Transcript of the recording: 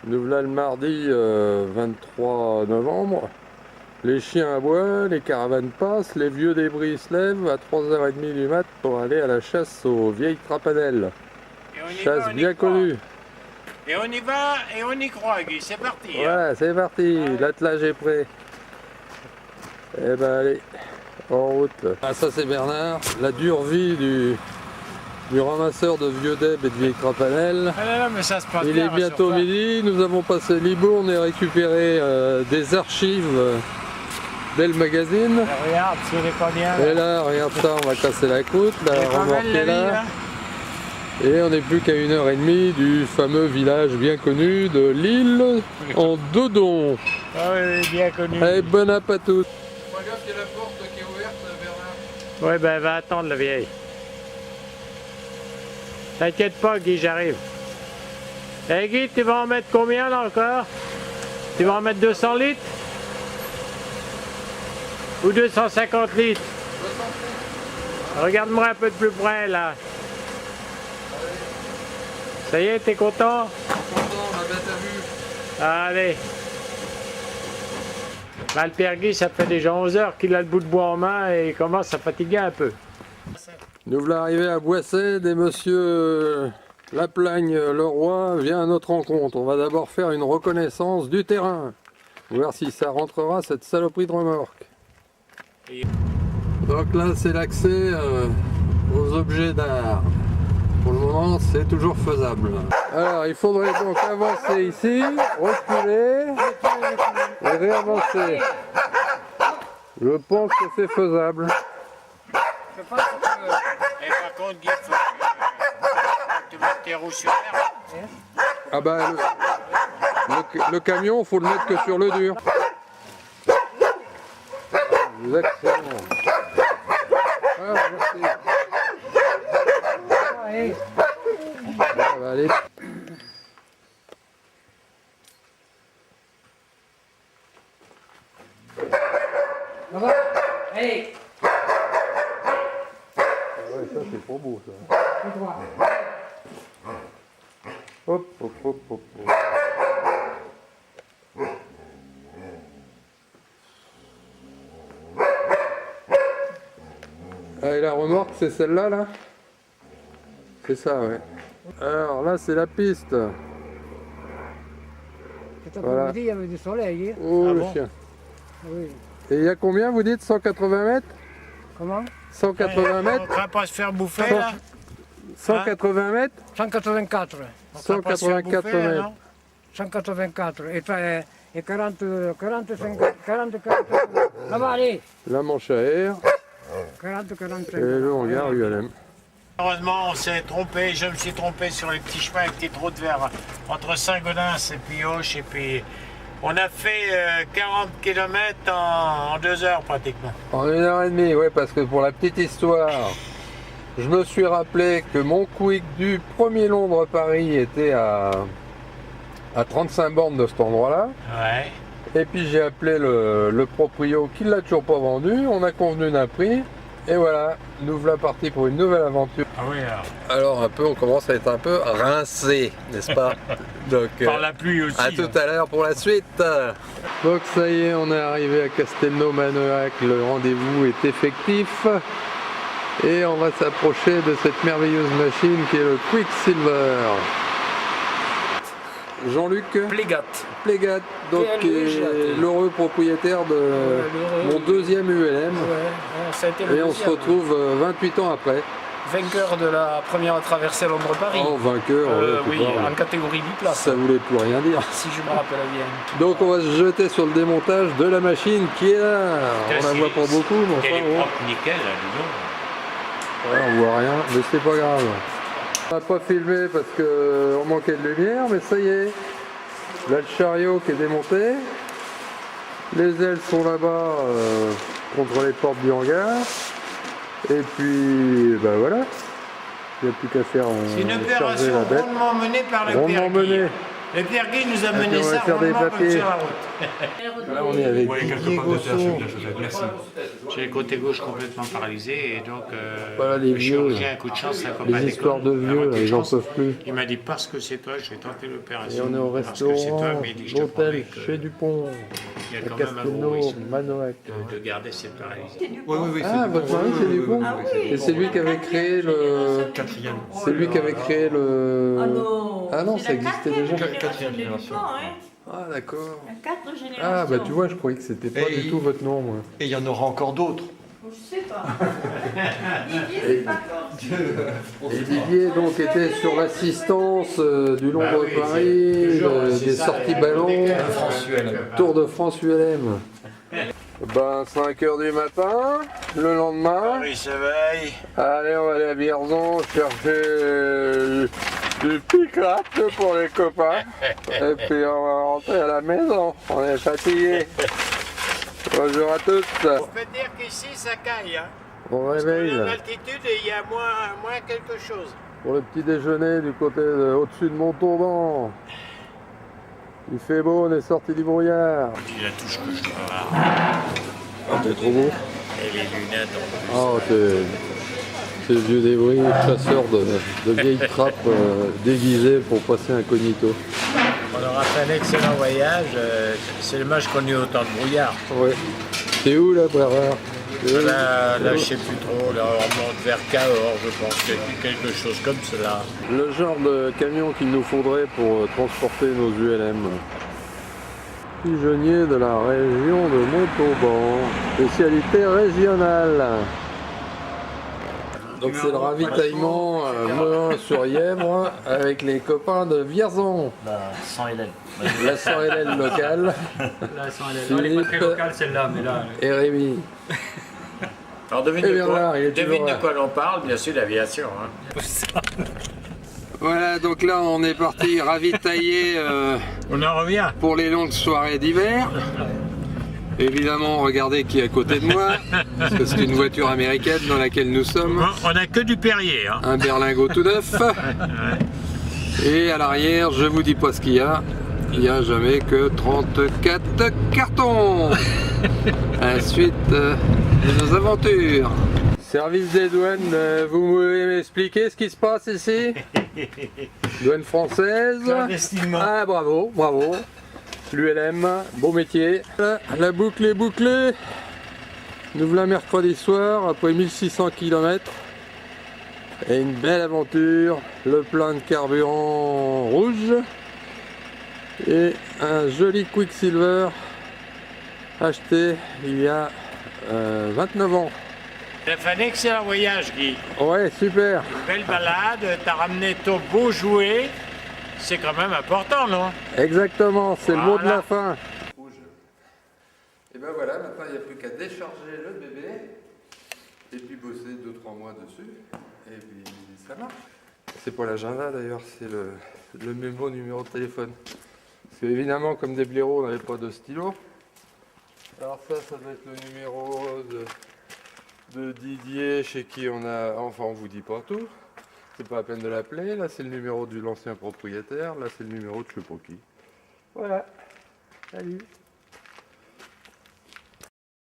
Nous voilà le mardi 23 novembre. Les chiens aboient, les caravanes passent, les vieux débris se lèvent à 3h30 du mat pour aller à la chasse aux vieilles trapanelles. Chasse bien connue. Et on y va et on y croit, Guy, c'est parti. Ouais, Hein. c'est parti, l'attelage est prêt. Eh ben allez, en route. Ah, ça c'est Bernard, la dure vie du ramasseur de vieux deb et de vieilles trapanelles. Ah non, mais ça se passe Il bien, est bientôt midi, nous avons passé Libourne et récupéré des archives d'El Magazine. Et regarde, c'est les combien. Et là, regarde ça, on va casser la croûte, la remorque est là. Et on n'est plus qu'à 1h30 du fameux village bien connu de l'île en Dodon. Ah oui, bien connu. Allez, bon app à tous. Regarde, il y a la porte qui est ouverte, Bernard. Ouais, ben va attendre la vieille. T'inquiète pas, Guy, j'arrive. Eh Guy, tu vas en mettre combien là encore? Tu vas en mettre 200 litres? Ou 250 litres? Regarde-moi un peu de plus près là. Ça y est, t'es content? Content, ma bête à vue. Allez. Bah, le père Guy, ça fait déjà 11 heures qu'il a le bout de bois en main et il commence à fatiguer un peu. Nous voilà arrivés à Boissède et monsieur Laplagne Leroy vient à notre rencontre. On va d'abord faire une reconnaissance du terrain. Voir si ça rentrera cette saloperie de remorque. Donc là c'est l'accès aux objets d'art. Pour le moment c'est toujours faisable. Alors il faudrait donc avancer ici, reculer et réavancer. Je pense que c'est faisable. Et par contre, Guy, faut que tu mettes tes roues sur l'air. Ah bah le camion, faut le mettre que sur le dur. Excellent. Ah, merci. Ah, bah, allez. Allez. Ouais, ça c'est trop beau ça. Hop, hop, hop, hop, hop. Ah, et la remorque c'est celle-là là? C'est ça, ouais. Alors là c'est la piste. Cet Voilà. après-midi, il y avait du soleil. Hein. Oh Ah le bon? chien. Oui. Et il y a combien vous dites? 180 mètres? Comment? 180 On mètres? craint pas se faire bouffer là? 180 mètres? 184. On craint pas se faire 184 bouffer, mètres. non? 184. Et 40, 45, 40, là-bas, allez. La manche à air 40, 45. et le hangar ULM. Heureusement, on s'est trompé, je me suis trompé sur les petits chemins avec des trous de verre entre Saint-Gaudens et puis Auch. Et puis on a fait 40 km en 2 heures pratiquement. En 1h30, ouais, parce que pour la petite histoire, je me suis rappelé que mon quick du premier Londres-Paris était à 35 bornes de cet endroit-là. Ouais. Et puis j'ai appelé le proprio qui ne l'a toujours pas vendu. On a convenu d'un prix. Et voilà, nous voilà partis pour une nouvelle aventure. Ah oui, alors. Alors on commence à être un peu rincé, n'est-ce pas? Donc, Par la pluie aussi. à tout à l'heure pour la suite. Donc ça y est, on est arrivé à Castelnau-Manoac, le rendez-vous est effectif. Et on va s'approcher de cette merveilleuse machine qui est le Quicksilver. Jean-Luc Plégat, donc qui est l'heureux propriétaire de mon deuxième ULM. Ça a été le Et on se deuxième. retrouve 28 ans après. Vainqueur de la première traversée Londres-Paris. Oh, vainqueur, ouais, tu oui, parles. en catégorie biplace, Ça voulait plus rien dire. si je me rappelle bien. Donc on va se jeter sur le démontage de la machine qui est là. On la voit pas beaucoup, mais enfin Elle est bon. propre, nickel, là, dis donc. Ouais, on voit rien, mais c'est pas grave. On n'a pas filmé parce qu'on manquait de lumière, mais ça y est. Là le chariot qui est démonté. Les ailes sont là-bas contre les portes du hangar. Et puis, ben voilà. Il n'y a plus qu'à faire C'est une charger opération la bête. rondement menée par le Rondement père Guy. menée. Et Pierre Guy nous a puis mené on va ça faire des rondement papiers. sur la route. Là, on est avec Didier Gosson. Merci. J'ai le côté gauche complètement paralysé et donc Voilà les le vieux, chirurgien, un coup de chance, un copain les histoires de d'école, vieux, un coup là, de ils n'en chance. peuvent plus. Il m'a dit parce que c'est toi, je vais tenter Et l'opération. on est au Parce que c'est toi, restaurant, mais il dit, je te promets l'hôtel que chez Dupont, il y a à quand même un gros Castelnau, risque Manoac. de garder cette paralysie. Ah, votre mari c'est Dupont. Et c'est lui qui avait créé le... Quatrième. C'est lui qui avait créé le... Ah non, ça C'est la existait déjà. quatrième génération de Dupont, hein. Ah d'accord. Il y a 4 générations. Ah bah tu vois, je croyais que c'était pas Et du tout votre nom, moi. Et il y en aura encore d'autres. Je sais pas. Didier, c'est pas fort. Et Didier donc était sur l'assistance du Londres-Paris, des sorties ballons, Tour de France ULM. Ben 5h du matin, le lendemain, Il s'éveille. allez on va aller à Vierzon chercher du pick-up pour les copains. Et puis on va rentrer à la maison, on est fatigués. Bonjour à tous, On peut dire qu'ici ça caille. Hein. bon Parce que réveil. l'altitude, il y a moins quelque chose. Pour le petit déjeuner du côté au-dessus de Montauban. Il fait beau, on est sorti du brouillard. Il a tout ce que je dois avoir. C'est trop beau. Et les lunettes en plus. Oh, c'est le vieux débris, chasseur de vieilles trappes déguisées pour passer incognito. On aura fait un excellent voyage. C'est dommage qu'on ait autant de brouillard. Ouais. C'est où là, Brérard? Là, je sais plus trop. Là, on remonte vers Cahors, je pense. Quelque chose comme cela. Le genre de camion qu'il nous faudrait pour transporter nos ULM. Pigeonnier de la région de Montauban. Spécialité régionale. Donc c'est le ravitaillement Melun-sur-Yèvre avec les copains de Vierzon. La 100 Hélène. La 100 Hélène locale. Là, elle est pas très locale celle-là, mais là. Et Rémi. Alors devine, Et Bernard, il est devine toujours de là. quoi l'on parle, bien sûr, l'aviation. Hein. Voilà, donc là on est parti ravitailler On en revient. pour les longues soirées d'hiver. Évidemment, regardez qui est à côté de moi, parce que c'est une voiture américaine dans laquelle nous sommes. On n'a que du Perrier. Hein. Un berlingot tout neuf. Et à l'arrière, je vous dis pas ce qu'il y a. Il n'y a jamais que 34 cartons. Ensuite de nos aventures. Service des douanes, vous pouvez m'expliquer ce qui se passe ici? Douane française. Clandestinement. Ah bravo, bravo. L'ULM, beau métier. La boucle est bouclée. Nous voilà mercredi soir après 1600 km. Et une belle aventure. Le plein de carburant rouge. Et un joli Quicksilver acheté il y a 29 ans. Ça fait un excellent voyage, Guy. Ouais, super. Belle balade, t'as ramené ton beau jouet. C'est quand même important, non? Exactement, c'est le mot de Voilà. la fin. Et ben voilà, maintenant il n'y a plus qu'à décharger le bébé et puis bosser 2-3 mois dessus. Et puis ça marche. C'est pas l'agenda d'ailleurs, c'est le mémo numéro de téléphone. Parce que évidemment, comme des blaireaux, on n'avait pas de stylo. Alors ça doit être le numéro de Didier chez qui on a... Enfin, on vous dit pas tout. C'est pas la peine de l'appeler. Là, c'est le numéro de l'ancien propriétaire. Là, c'est le numéro de je sais pas qui. Voilà. Salut.